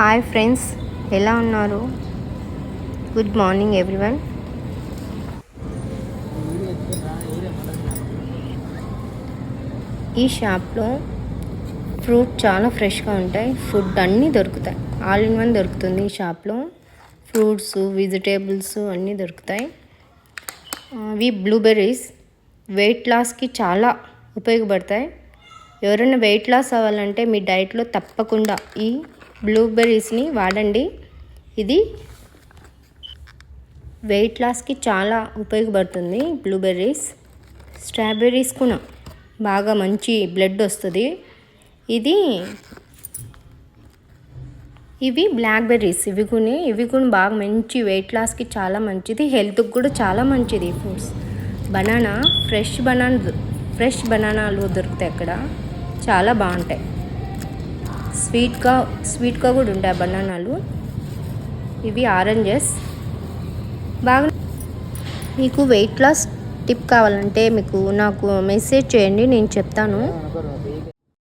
Hi friends, ఎలా ఉన్నారు? Good morning everyone. ఈ షాప్లో ఫ్రూట్ చాలా ఫ్రెష్గా ఉంటాయి. ఫుడ్ అన్నీ దొరుకుతాయి. ఆల్ ఇన్ వన్ దొరుకుతుంది ఈ షాప్లో. ఫ్రూట్స్, వెజిటేబుల్స్ అన్నీ దొరుకుతాయి. ఇవి బ్లూబెర్రీస్ వెయిట్ లాస్కి చాలా ఉపయోగపడతాయి. ఎవరైనా వెయిట్ లాస్ అవ్వాలంటే మీ డైట్లో తప్పకుండా ఈ బ్లూబెర్రీస్ని వాడండి. ఇది వెయిట్ లాస్కి చాలా ఉపయోగపడుతుంది. బ్లూబెర్రీస్, స్ట్రాబెర్రీస్ కూడా బాగా మంచి బ్లడ్ వస్తుంది. ఇవి బ్లాక్బెర్రీస్, ఇవి కూడా బాగా మంచి వెయిట్ లాస్కి చాలా మంచిది. హెల్త్కి కూడా చాలా మంచిది. ఫ్రూట్స్, బనానా, ఫ్రెష్ బనానాలు దొరుకుతాయి అక్కడ, చాలా బాగుంటాయి. స్వీట్గా కూడా ఉంటాయి బనానాలు. ఇవి ఆరెంజెస్. బాగా మీకు వెయిట్ లాస్ టిప్ కావాలంటే నాకు మెసేజ్ చేయండి, నేను చెప్తాను.